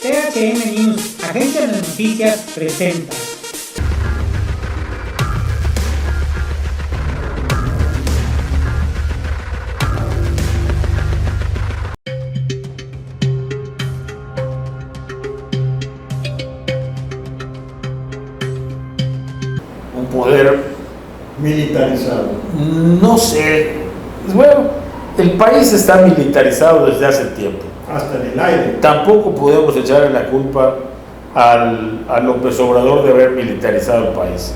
THM News, Agencia de Noticias, presenta. Un poder militarizado. No sé. Bueno, el país está militarizado desde hace tiempo. Hasta en el aire. Tampoco podemos echarle la culpa a López Obrador de haber militarizado el país.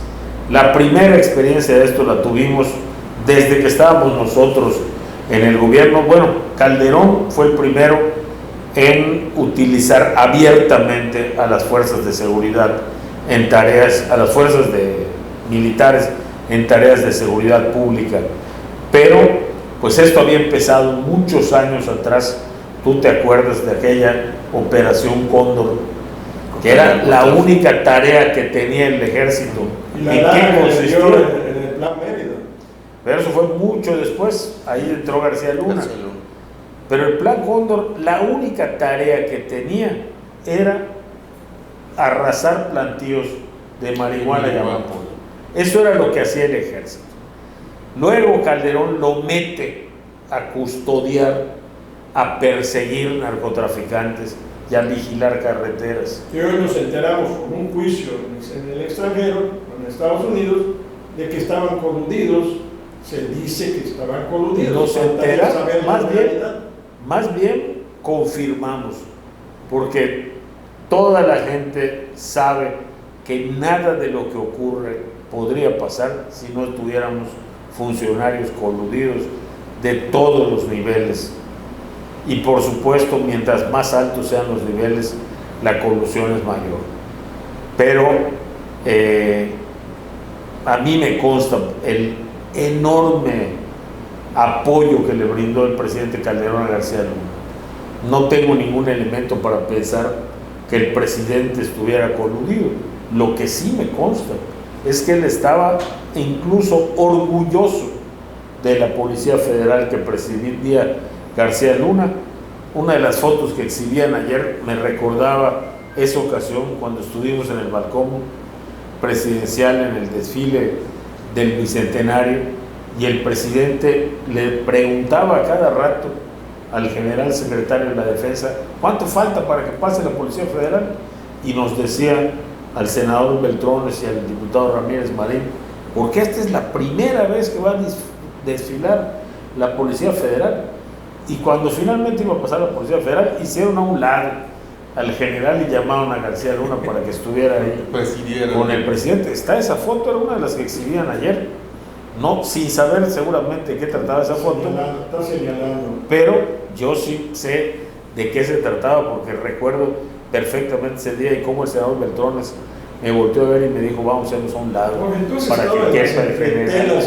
La primera experiencia de esto la tuvimos desde que estábamos nosotros en el gobierno. Bueno, Calderón fue el primero en utilizar abiertamente a las fuerzas de seguridad en tareas, a las fuerzas militares en tareas de seguridad pública. Pero pues esto había empezado muchos años atrás. Tú te acuerdas de aquella Operación Cóndor, que era la única tarea que tenía el ejército. ¿Y la qué consistió en el Plan Mérida? Pero eso fue mucho después. Ahí entró García Luna. Pero el Plan Cóndor, la única tarea que tenía era arrasar plantíos de marihuana y amapola. Eso era lo que hacía el ejército. Luego Calderón lo mete a custodiar, a perseguir narcotraficantes y a vigilar carreteras. Y hoy nos enteramos con un juicio en el extranjero, en Estados Unidos, de que estaban coludidos. Se dice que estaban coludidos. Nos enteramos, más bien confirmamos, porque toda la gente sabe que nada de lo que ocurre podría pasar si no tuviéramos funcionarios coludidos de todos los niveles. Y por supuesto, mientras más altos sean los niveles, la colusión es mayor. Pero a mí me consta el enorme apoyo que le brindó el presidente Calderón a García Luna. No tengo ningún elemento para pensar que el presidente estuviera coludido. Lo que sí me consta es que él estaba incluso orgulloso de la Policía Federal que presidía García Luna. Una de las fotos que exhibían ayer me recordaba esa ocasión cuando estuvimos en el balcón presidencial en el desfile del Bicentenario y el presidente le preguntaba a cada rato al general secretario de la Defensa ¿cuánto falta para que pase la Policía Federal? Y nos decía al senador Beltrones y al diputado Ramírez Marín, porque esta es la primera vez que va a desfilar la Policía Federal. Y cuando finalmente iba a pasar la Policía Federal, hicieron a un lado al general y llamaron a García Luna para que estuviera ahí con el presidente. Está esa foto, era una de las que exhibían ayer, no sin saber seguramente de qué trataba esa foto, está señalando. Pero yo sí sé de qué se trataba porque recuerdo perfectamente ese día y cómo el senador Beltrones me volteó a ver y me dijo vamos a hacernos a un lado para que quepa el general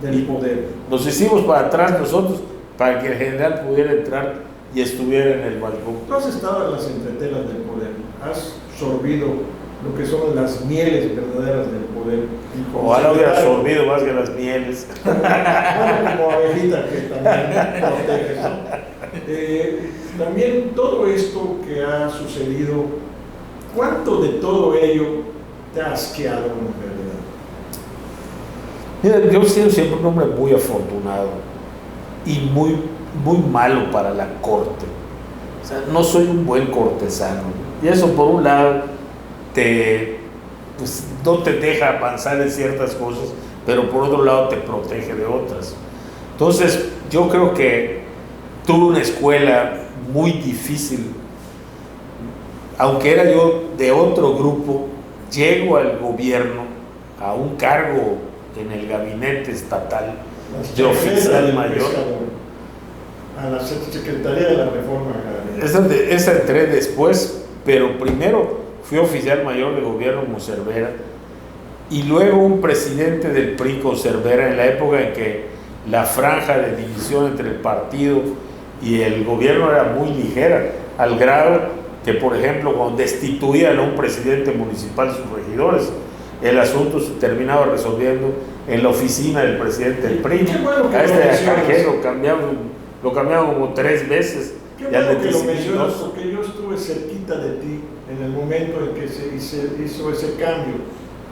del poder. Nos hicimos para atrás nosotros para que el general pudiera entrar y estuviera en el balcón. Tú has estado en las entretelas del poder, has sorbido lo que son las mieles verdaderas del poder. Ojalá hubiera sorbido más que las mieles. Bueno, como abejita que también protege, ¿no? También todo esto que ha sucedido, ¿cuánto de todo ello te ha asqueado en realidad? Mira, yo he sido siempre un hombre muy afortunado y muy malo para la corte. O sea, no soy un buen cortesano. Y eso por un lado pues, no te deja avanzar en ciertas cosas, pero por otro lado te protege de otras. Entonces, yo creo que tuve una escuela muy difícil. Aunque era yo de otro grupo, llego al gobierno, a un cargo en el gabinete estatal de oficial mayor. A la Secretaría de la Reforma Agraria. Esa entré después, pero primero fui oficial mayor de gobierno con Cervera y luego un presidente del PRI con Cervera en la época en que la franja de división entre el partido y el gobierno era muy ligera, al grado que, por ejemplo, cuando destituían a un presidente municipal sus regidores, el asunto se terminaba resolviendo en la oficina del presidente del PRI. Qué bueno que a este de acá, lo cambiaban como 3 veces Qué Ya bueno le que lo decidí mencionas, dos. porque yo estuve cerquita de ti en el momento en que se hizo ese cambio,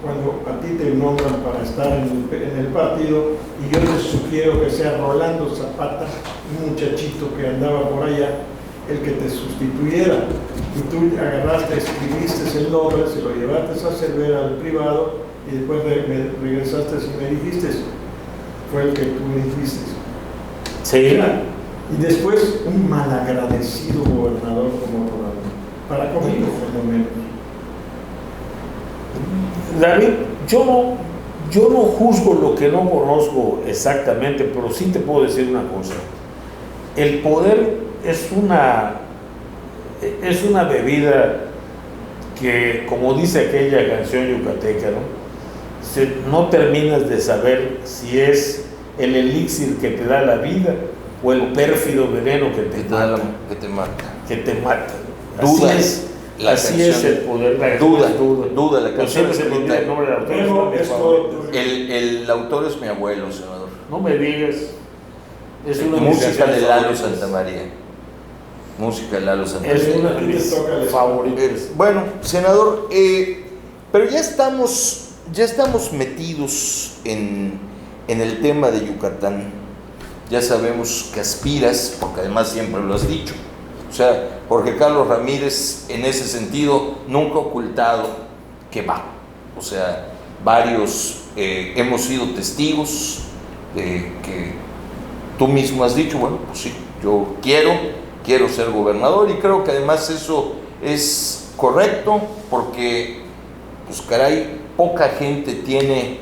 cuando a ti te nombran para estar en el partido, y yo les sugiero que sea Rolando Zapata, un muchachito que andaba por allá, el que te sustituyera. Y tú agarraste, escribiste el nombre, se lo llevaste a Cervera al privado, y después me regresaste y me dijiste, fue el que tú me dijiste. Sí. Y después un malagradecido gobernador como Rolando, para conmigo por lo menos. David, yo no juzgo lo que no conozco exactamente, pero sí te puedo decir una cosa. El poder es una bebida que, como dice aquella canción yucateca, no terminas de saber si es el elixir que te da la vida o el pérfido veneno que te mata. Que te mata. Duda. Así es. La Así es el poder. Duda, la canción Siempre se me olvida el nombre del autor. Memo, es es uno de mis todo favoritos. tuyo. El autor es mi abuelo, senador. No me digas. Es una de mis Música de canciones Lalo favoritas. Santamaría. Música de Lalo Santamaría. Es una de A ti te mis toca la- favoritas. Bueno, senador, pero ya estamos metidos en el tema de Yucatán. Ya sabemos que aspiras, porque además siempre lo has dicho. O sea, Jorge Carlos Ramírez, en ese sentido, nunca ha ocultado que va. O sea, varios hemos sido testigos de que tú mismo has dicho, bueno, pues sí, yo quiero ser gobernador, y creo que además eso es correcto, porque, pues caray, poca gente tiene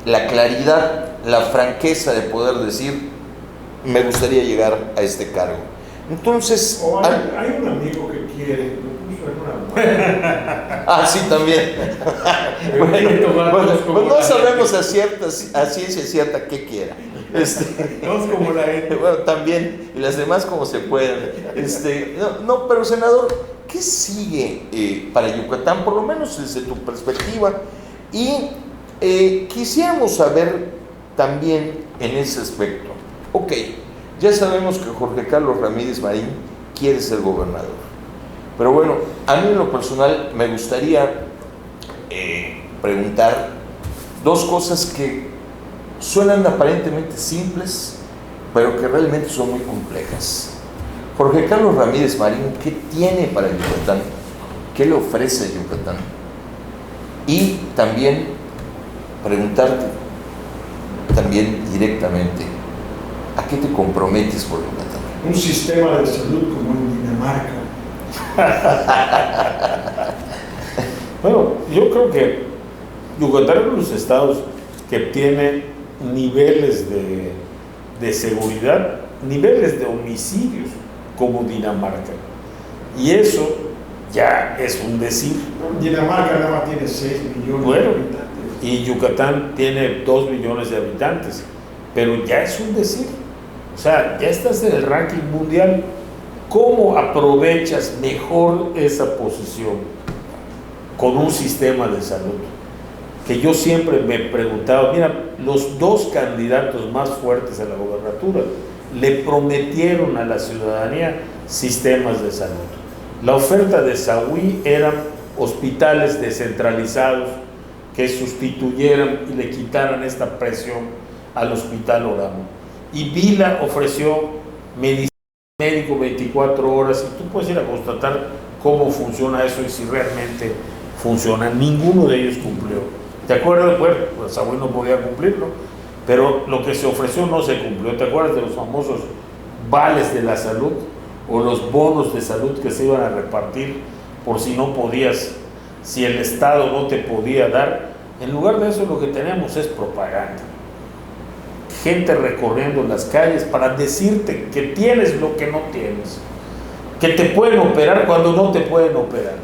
la claridad, la franqueza de poder decir, me gustaría llegar a este cargo. Entonces, O hay un amigo que quiere, lo puso en una sí, también. Pues no sabemos a ciencia cierta qué quiera. Dos como la gente. Bueno, también, y las demás como se puedan. Pero senador, ¿qué sigue para Yucatán, por lo menos desde tu perspectiva? Y quisiéramos saber también en ese aspecto. Ok, ya sabemos que Jorge Carlos Ramírez Marín quiere ser gobernador. Pero bueno, a mí en lo personal me gustaría preguntar dos cosas que suenan aparentemente simples, pero que realmente son muy complejas. Jorge Carlos Ramírez Marín, ¿qué tiene para Yucatán? ¿Qué le ofrece a Yucatán? Y también preguntarte, también directamente, ¿a qué te comprometes por Yucatán? un sistema de salud como en Dinamarca. Bueno, yo creo que Yucatán es uno de los estados que tiene niveles de seguridad, niveles de homicidios como Dinamarca. Y eso ya es un decir. Dinamarca nada más tiene 6 millones Bueno, de habitantes. y Yucatán tiene 2 millones de habitantes, pero ya es un decir. O sea, ya estás en el ranking mundial. ¿Cómo aprovechas mejor esa posición con un sistema de salud? Que yo siempre me he preguntado, mira, los dos candidatos más fuertes a la gobernatura le prometieron a la ciudadanía sistemas de salud. La oferta de Saúl eran hospitales descentralizados que sustituyeran y le quitaran esta presión al Hospital Oramo. Y Vila ofreció medicina médico 24 horas, y tú puedes ir a constatar cómo funciona eso y si realmente funciona. Ninguno de ellos cumplió. ¿Te acuerdas? Bueno, pues Saúl no podía cumplirlo, pero lo que se ofreció no se cumplió. ¿Te acuerdas de los famosos vales de la salud o los bonos de salud que se iban a repartir por si no podías, si el Estado no te podía dar? En lugar de eso, lo que tenemos es propaganda. Gente recorriendo las calles para decirte que tienes lo que no tienes, que te pueden operar cuando no te pueden operar,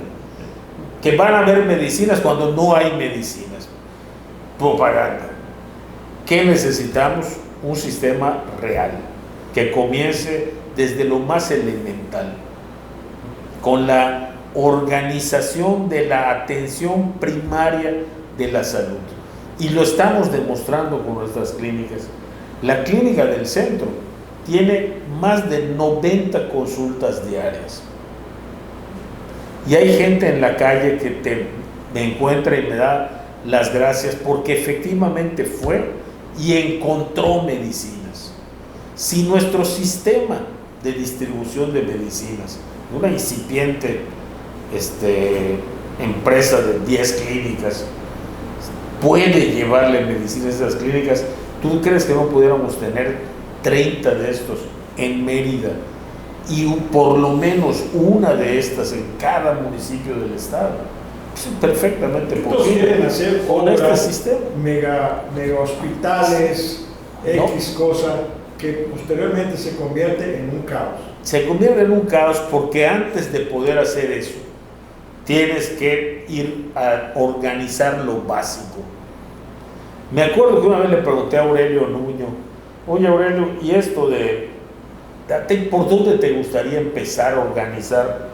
que van a haber medicinas cuando no hay medicinas. Propaganda. ¿Qué necesitamos? Un sistema real, que comience desde lo más elemental, con la organización de la atención primaria de la salud. Y lo estamos demostrando con nuestras clínicas. La clínica del centro tiene más de 90 consultas diarias. Y hay gente en la calle que me encuentra y me da las gracias porque efectivamente fue y encontró medicinas. Si nuestro sistema de distribución de medicinas, una incipiente empresa de 10 clínicas, puede llevarle medicinas a esas clínicas, ¿tú crees que no pudiéramos tener 30 de estos en Mérida y por lo menos una de estas en cada municipio del estado? Es perfectamente Entonces posible quieren hacer con este obras, sistema. mega hospitales, X cosa, que posteriormente se convierte en un caos. Se convierte en un caos porque antes de poder hacer eso, tienes que ir a organizar lo básico. Me acuerdo que una vez le pregunté a Aurelio Nuño, oye Aurelio, ¿y esto por dónde te gustaría empezar a organizar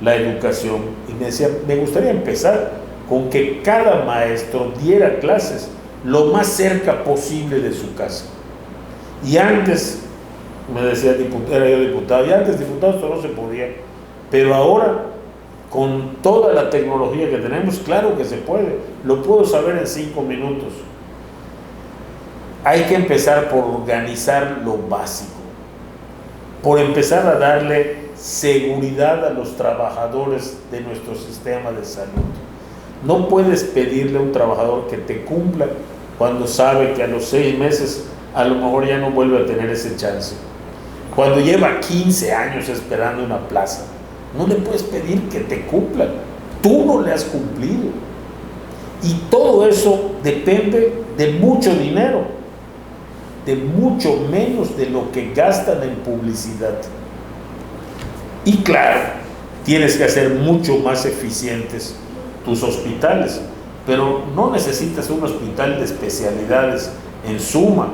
la educación? Y me decía, me gustaría empezar con que cada maestro diera clases lo más cerca posible de su casa. Y antes, me decía, era yo diputado, y antes diputado esto no se podía, pero ahora con toda la tecnología que tenemos, claro que se puede, lo puedo saber en 5 minutos. Hay que empezar por organizar lo básico, por empezar a darle seguridad a los trabajadores de nuestro sistema de salud. No puedes pedirle a un trabajador que te cumpla cuando sabe que a los 6 meses a lo mejor ya no vuelve a tener ese chance. Cuando lleva 15 años esperando una plaza, no le puedes pedir que te cumpla. Tú no le has cumplido. Y todo eso depende de mucho dinero, de mucho menos de lo que gastan en publicidad. Y claro, tienes que hacer mucho más eficientes tus hospitales, pero no necesitas un hospital de especialidades. En suma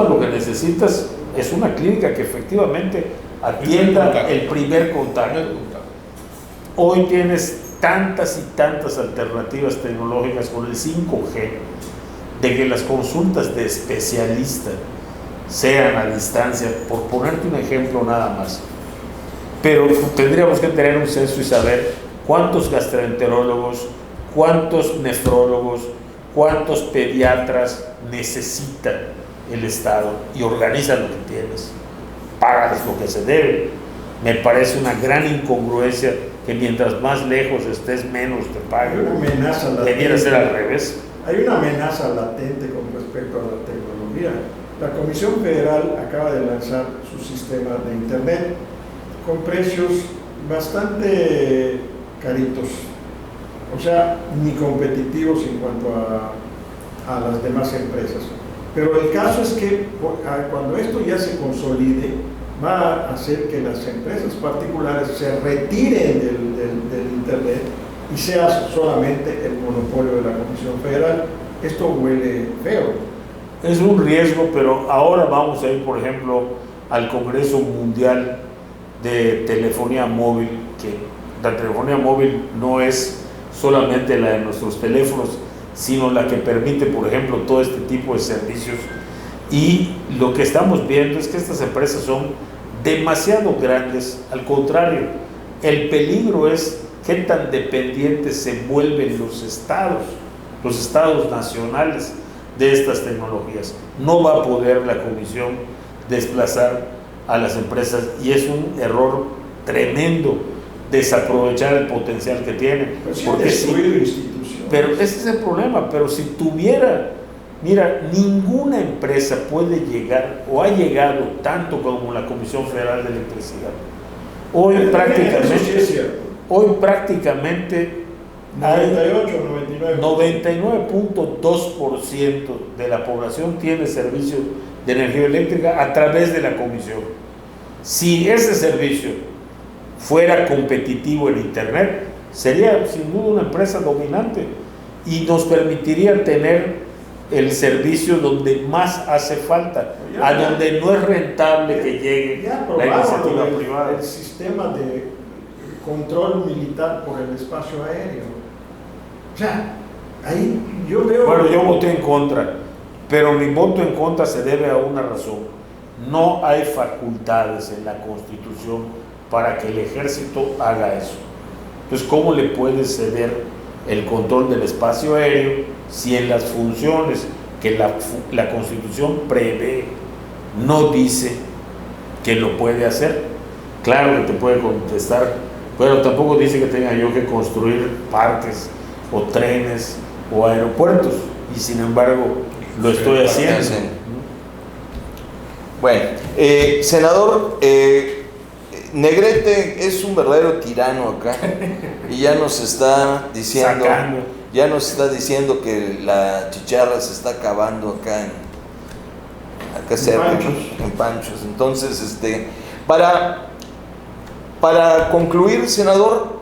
lo que necesitas es una clínica que efectivamente atienda el primer contacto. Hoy tienes tantas y tantas alternativas tecnológicas con el 5G, de que las consultas de especialista sean a distancia, por ponerte un ejemplo nada más. Pero tendríamos que tener un censo y saber cuántos gastroenterólogos, cuántos nefrólogos, cuántos pediatras necesita el Estado, y organiza lo que tienes, págales lo que se debe. Me parece una gran incongruencia que mientras más lejos estés, menos te paguen. Hay una amenaza latente. Debiera ser al revés. Hay una amenaza latente con respecto a la tecnología. La Comisión Federal acaba de lanzar su sistema de Internet con precios bastante caritos, o sea, ni competitivos en cuanto a las demás empresas. Pero el caso es que cuando esto ya se consolide, va a hacer que las empresas particulares se retiren del Internet y sea solamente el monopolio de la Comisión Federal. Esto huele feo. Es un riesgo, pero ahora vamos a ir, por ejemplo, al Congreso Mundial de Telefonía Móvil, que la telefonía móvil no es solamente la de nuestros teléfonos, sino la que permite, por ejemplo, todo este tipo de servicios. Y lo que estamos viendo es que estas empresas son demasiado grandes. Al contrario, el peligro es qué tan dependientes se vuelven los estados nacionales de estas tecnologías. No va a poder la Comisión desplazar a las empresas, y es un error tremendo desaprovechar el potencial que tienen. Pero ese es el problema. Pero si tuviera, mira, ninguna empresa puede llegar o ha llegado tanto como la Comisión Federal de Electricidad. Hoy prácticamente 99.2% de la población tiene servicio de energía eléctrica a través de la Comisión. Si ese servicio fuera competitivo en Internet, sería sin duda una empresa dominante y nos permitiría tener el servicio donde más hace falta, a donde no es rentable que llegue la iniciativa privada. El sistema de control militar por el espacio aéreo. O sea, ahí yo veo... Bueno, yo voté en contra, pero mi voto en contra se debe a una razón. No hay facultades en la Constitución para que el ejército haga eso. Entonces, ¿cómo le puede ceder el control del espacio aéreo si en las funciones que la Constitución prevé no dice que lo puede hacer? Claro que te puede contestar, pero tampoco dice que tenga yo que construir parques o trenes o aeropuertos, y sin embargo lo estoy haciendo. Bueno, senador, Negrete es un verdadero tirano acá y ya nos está diciendo, que la chicharra se está acabando acá cerca, en Panchos. Entonces, para concluir, senador,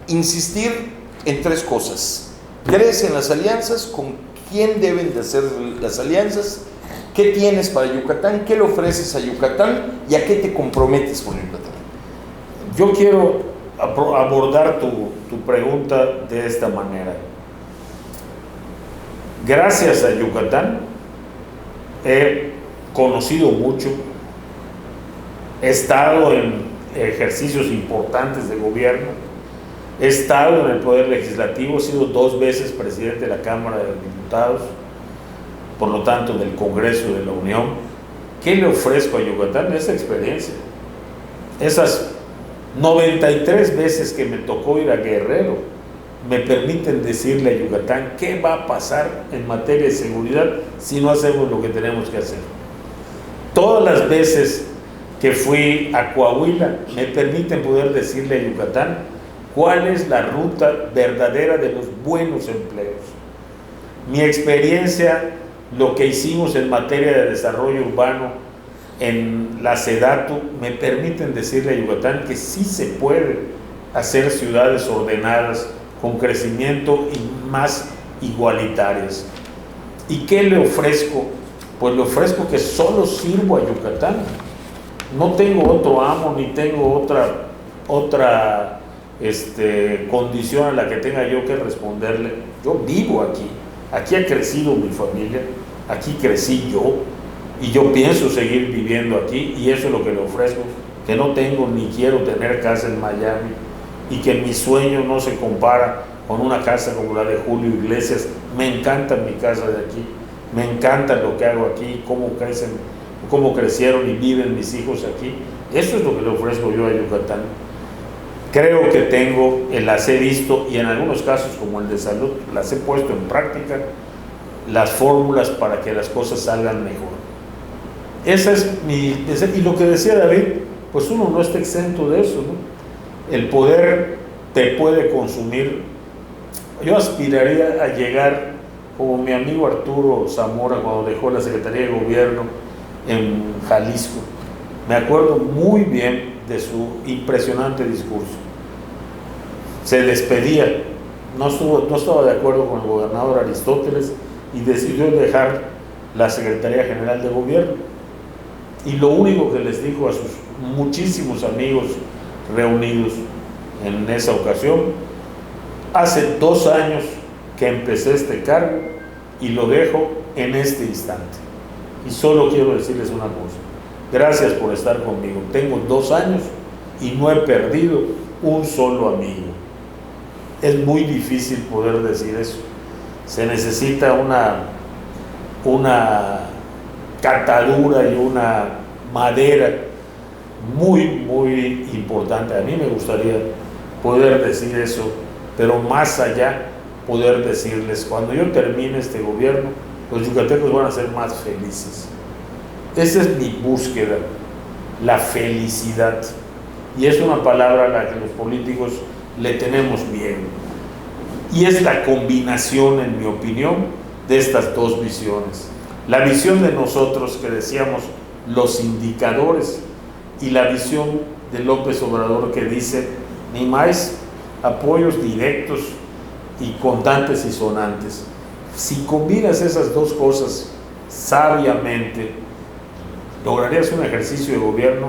insistir en 3 cosas. ¿Crees en las alianzas? ¿Con quién deben de hacer las alianzas? ¿Qué tienes para Yucatán? ¿Qué le ofreces a Yucatán? ¿Y a qué te comprometes con Yucatán? Yo quiero abordar tu pregunta de esta manera. Gracias a Yucatán he conocido mucho, he estado en ejercicios importantes de gobierno, he estado en el Poder Legislativo, he sido 2 veces presidente de la Cámara de Diputados, por lo tanto del Congreso de la Unión. ¿Qué le ofrezco a Yucatán? Esa experiencia. Esas 93 veces que me tocó ir a Guerrero me permiten decirle a Yucatán qué va a pasar en materia de seguridad si no hacemos lo que tenemos que hacer. Todas las veces que fui a Coahuila me permiten poder decirle a Yucatán cuál es la ruta verdadera de los buenos empleos. Mi experiencia, lo que hicimos en materia de desarrollo urbano en la SEDATU, me permiten decirle a Yucatán que sí se puede hacer ciudades ordenadas, con crecimiento y más igualitarias. ¿Y qué le ofrezco? Pues le ofrezco que solo sirvo a Yucatán. No tengo otro amo, ni tengo otra condición a la que tenga yo que responderle. Yo vivo aquí. Aquí ha crecido mi familia, aquí crecí yo, y yo pienso seguir viviendo aquí, y eso es lo que le ofrezco, que no tengo ni quiero tener casa en Miami, y que mi sueño no se compara con una casa como la de Julio Iglesias. Me encanta mi casa de aquí, me encanta lo que hago aquí, cómo crecieron y viven mis hijos aquí. Eso es lo que le ofrezco yo a Yucatán. Creo que las he visto, y en algunos casos como el de salud las he puesto en práctica, las fórmulas para que las cosas salgan mejor. Esa es y lo que decía David, pues uno no está exento de eso, ¿no? El poder te puede consumir. Yo aspiraría a llegar como mi amigo Arturo Zamora cuando dejó la Secretaría de Gobierno en Jalisco. Me acuerdo muy bien de su impresionante discurso. Se despedía, no estaba de acuerdo con el gobernador Aristóteles y decidió dejar la Secretaría General de Gobierno. Y lo único que les dijo a sus muchísimos amigos reunidos en esa ocasión: hace 2 años que empecé este cargo y lo dejo en este instante. Y solo quiero decirles una cosa: gracias por estar conmigo. Tengo 2 años y no he perdido un solo amigo. Es muy difícil poder decir eso. Se necesita una catadura y una madera muy, muy importante. A mí me gustaría poder decir eso, pero más allá, poder decirles: cuando yo termine este gobierno, los yucatecos van a ser más felices. Esa es mi búsqueda, la felicidad. Y es una palabra a la que los políticos le tenemos miedo. Y es la combinación, en mi opinión, de estas 2 visiones. La visión de nosotros, que decíamos los indicadores, y la visión de López Obrador, que dice: ni más apoyos directos y contantes y sonantes. Si combinas esas 2 cosas sabiamente, lograrías un ejercicio de gobierno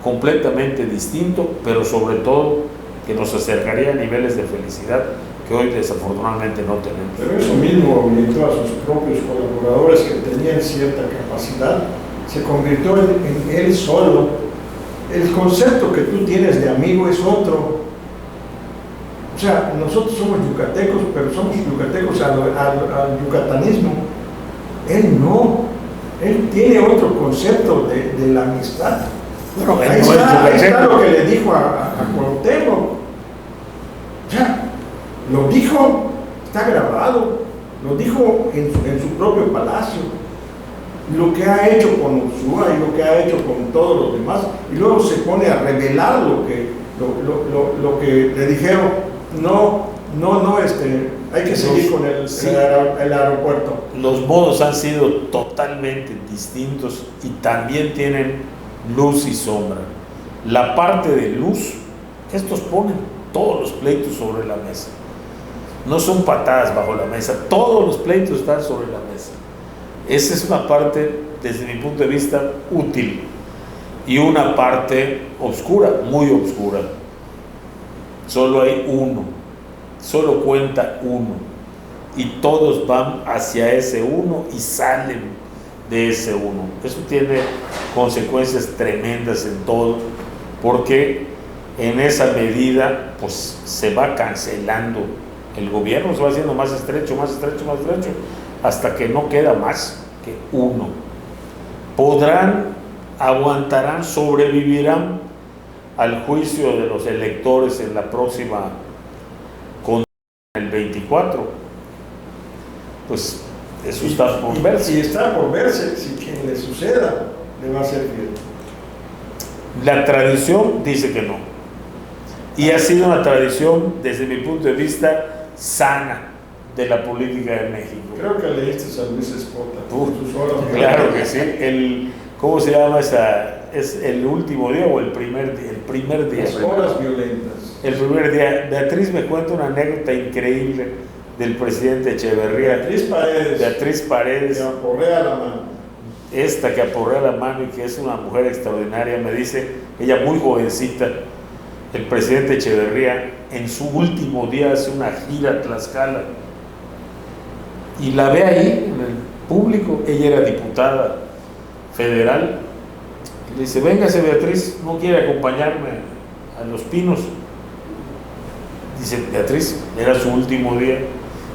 completamente distinto, pero sobre todo que nos acercaría a niveles de felicidad que hoy desafortunadamente no tenemos. Pero eso mismo orientó a sus propios colaboradores, que tenían cierta capacidad se convirtió en él solo. El concepto que tú tienes de amigo es otro. O sea, nosotros somos yucatecos, pero somos yucatecos al yucatanismo. Él no. Él tiene otro concepto de la amistad. Bueno, Ahí está lo que le dijo a Cuauhtémoc. O sea, lo dijo, está grabado, lo dijo en su propio palacio. Lo que ha hecho con Ursúa y lo que ha hecho con todos los demás, y luego se pone a revelar lo que le dijeron. No, hay que seguir con el aeropuerto. Los modos han sido totalmente distintos y también tienen luz y sombra. La parte de luz, estos ponen todos los pleitos sobre la mesa. No son patadas bajo la mesa, todos los pleitos están sobre la mesa. Esa es una parte, desde mi punto de vista, útil, y una parte oscura, muy oscura. Solo hay uno, solo cuenta uno, y todos van hacia ese uno y salen de ese uno. Eso tiene consecuencias tremendas en todo, porque en esa medida pues se va cancelando el gobierno, se va haciendo más estrecho, más estrecho, más estrecho, hasta que no queda más que uno. Podrán, aguantarán, sobrevivirán al juicio de los electores en la próxima contienda, el 24. Pues eso está por verse. Y está por verse si quien le suceda le va a ser fiel. La tradición dice que no. Y ha sido una tradición, desde mi punto de vista, sana de la política de México. Creo que leíste a Luis Espota. Sus horas Claro que sí. ¿Cómo se llama esa? ¿Es el último día o el primer día? El primer día. Las horas violentas. El primer día. Beatriz me cuenta una anécdota increíble del presidente Echeverría. Beatriz Paredes. Que aporrea la mano. Esta que aporrea la mano y que es una mujer extraordinaria, me dice, ella muy jovencita, el presidente Echeverría en su último día hace una gira a Tlaxcala y la ve ahí en el público. Ella era diputada federal. Le dice, véngase Beatriz, ¿no quiere acompañarme a Los Pinos? Dice Beatriz, era su último día.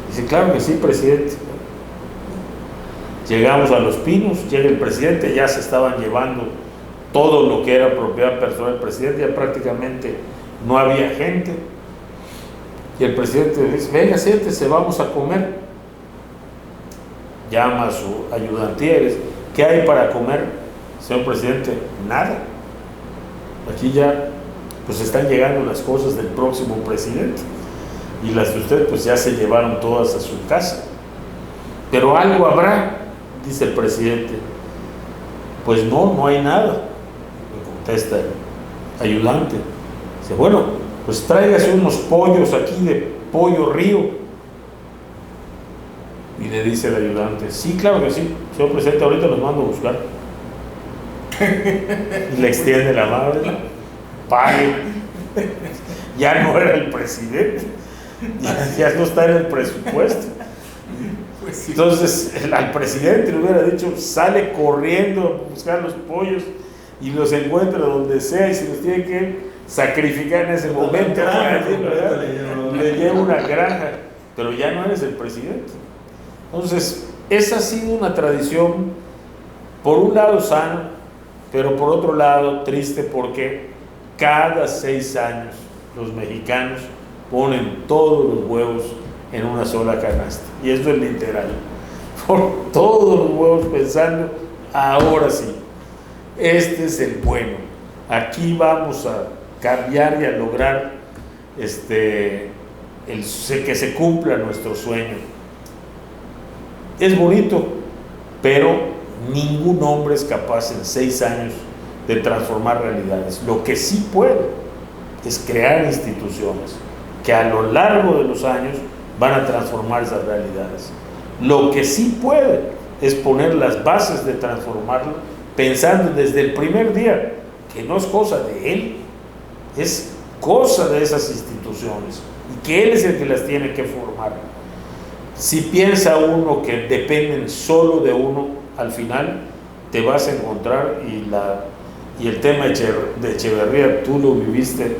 Dice, claro que sí, presidente. Llegamos a Los Pinos, llega el presidente, ya se estaban llevando todo lo que era propiedad personal del presidente, ya prácticamente no había gente. Y el presidente dice, venga, siéntese, vamos a comer. Llama a su ayudantía y dice, ¿qué hay para comer, señor presidente? Nada. Aquí ya pues están llegando las cosas del próximo presidente y las de usted pues ya se llevaron todas a su casa. Pero algo habrá, dice el presidente. Pues no hay nada, le contesta el ayudante. Dice, bueno, pues tráigase unos pollos aquí de Pollo Río. Y le dice el ayudante, sí, claro que sí, señor presidente, ahorita los mando a buscar. Y le extiende la mano, pague. Ya no era el presidente, ya no está en el presupuesto. Entonces al presidente le hubiera dicho, sale corriendo a buscar los pollos y los encuentra donde sea, y si los tiene que sacrificar en ese momento, le lleva una granja, pero ya no eres el presidente. Entonces esa ha sido una tradición, por un lado sana, pero por otro lado triste, porque cada 6 años los mexicanos ponen todos los huevos en una sola canasta, y esto es literal, por todos los huevos pensando, ahora sí, este es el bueno, aquí vamos a cambiar y a lograr que se cumpla nuestro sueño. Es bonito, pero ningún hombre es capaz en 6 años de transformar realidades. Lo que sí puede es crear instituciones que a lo largo de los años van a transformar esas realidades. Lo que sí puede es poner las bases de transformarlo, pensando desde el primer día que no es cosa de él, es cosa de esas instituciones, y que él es el que las tiene que formar. Si piensa uno que dependen solo de uno, al final te vas a encontrar, y el tema de Echeverría, tú lo viviste,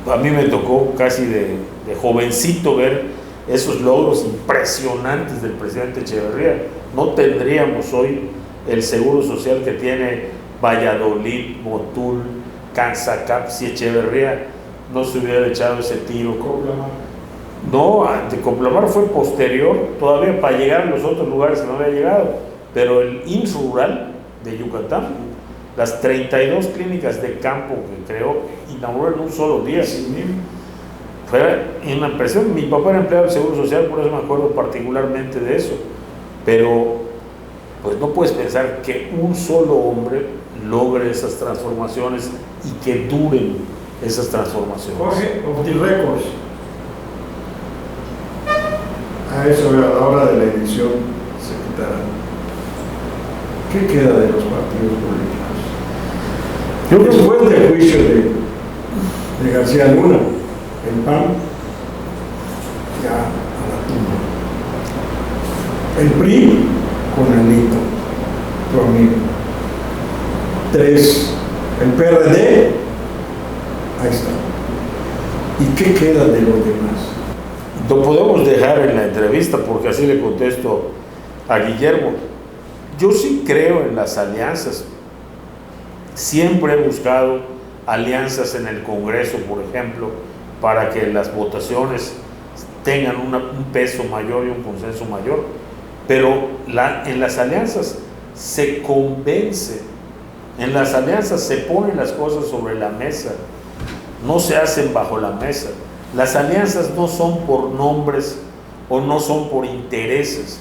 a mí me tocó casi de jovencito ver esos logros impresionantes del presidente Echeverría. No tendríamos hoy el seguro social que tiene Valladolid, Motul, Cansacap, si Echeverría no se hubiera echado ese tiro. No, ante Complamar fue posterior, todavía para llegar a los otros lugares que no había llegado, pero el IMSS rural de Yucatán, las 32 clínicas de campo que creó, inauguró en un solo día. Fue una impresión. Mi papá era empleado del Seguro Social, por eso me acuerdo particularmente de eso, pero pues no puedes pensar que un solo hombre logre esas transformaciones y que duren esas transformaciones. Jorge, of the records. A eso a la hora de la edición se quitará. ¿Qué queda de los partidos políticos? Después del juicio de García Luna, el PAN ya a la tumba. El PRI con Alito, tu amigo. 3, el PRD, ahí está. ¿Y qué queda de los demás? Lo podemos dejar en la entrevista porque así le contesto a Guillermo. Yo sí creo en las alianzas. Siempre he buscado alianzas en el Congreso, por ejemplo, para que las votaciones tengan un peso mayor y un consenso mayor. Pero en las alianzas se convence, en las alianzas se ponen las cosas sobre la mesa, no se hacen bajo la mesa. Las alianzas no son por nombres o no son por intereses,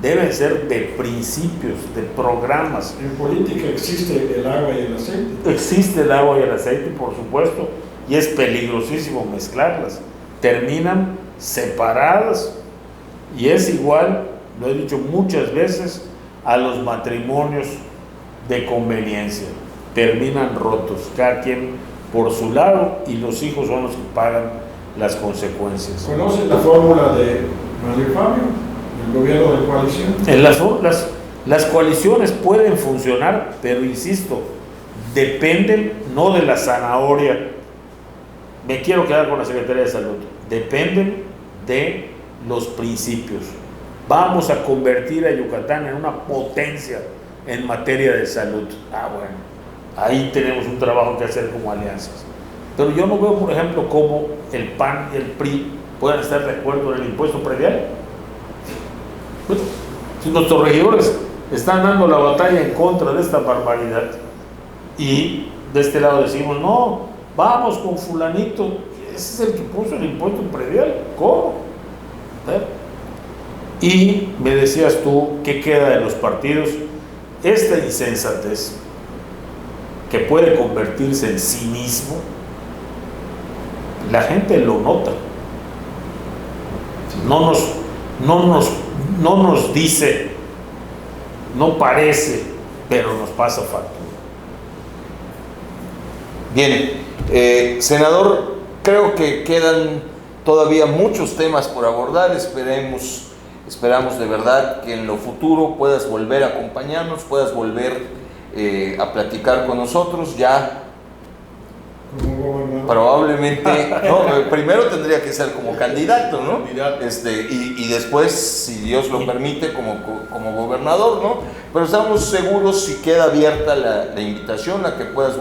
deben ser de principios, de programas. En política existe el agua y el aceite. Existe el agua y el aceite, por supuesto, y es peligrosísimo mezclarlas. Terminan separadas y es igual, lo he dicho muchas veces, a los matrimonios de conveniencia. Terminan rotos, cada quien por su lado, y los hijos son los que pagan las consecuencias. ¿Conoces la fórmula de Mario Fabio, el gobierno de coalición? Las coaliciones pueden funcionar, pero insisto, dependen no de la zanahoria. Me quiero quedar con la Secretaría de Salud. Dependen de los principios. Vamos a convertir a Yucatán en una potencia en materia de salud. Bueno, ahí tenemos un trabajo que hacer como alianzas. Pero yo no veo, por ejemplo, cómo el PAN y el PRI puedan estar de acuerdo en el impuesto predial. Pues, si nuestros regidores están dando la batalla en contra de esta barbaridad y de este lado decimos, no, vamos con fulanito, ese es el que puso el impuesto predial, ¿cómo? Y me decías tú, ¿qué queda de los partidos? Esta insensatez que puede convertirse en cinismo, la gente lo nota. No nos dice, no parece, pero nos pasa factura. Bien, senador, creo que quedan todavía muchos temas por abordar. Esperamos de verdad que en lo futuro puedas volver a acompañarnos, puedas volver a platicar con nosotros. Ya probablemente, no, primero tendría que ser como candidato, ¿no? Y después, si Dios lo permite, como gobernador, ¿no? Pero estamos seguros, si queda abierta la invitación a que puedas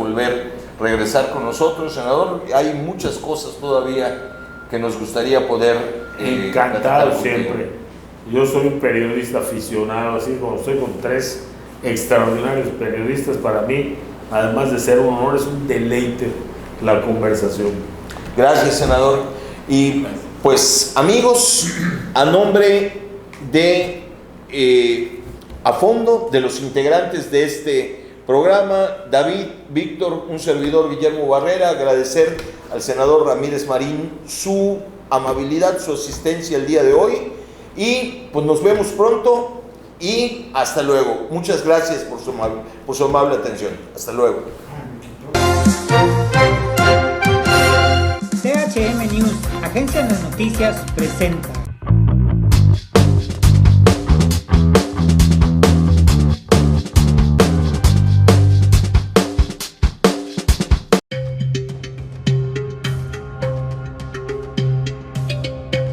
regresar con nosotros, senador. Hay muchas cosas todavía que nos gustaría poder encantado siempre. Yo soy un periodista aficionado, así como estoy con 3 extraordinarios periodistas. Para mí, además de ser un honor, es un deleite la conversación. Gracias, senador. Y pues, amigos, a nombre de A Fondo, de los integrantes de este programa, David, Víctor, un servidor, Guillermo Barrera, agradecer al senador Ramírez Marín su amabilidad, su asistencia el día de hoy, y pues nos vemos pronto y hasta luego. Muchas gracias por su amable atención. Hasta luego. THM News, Agencia de Noticias, presenta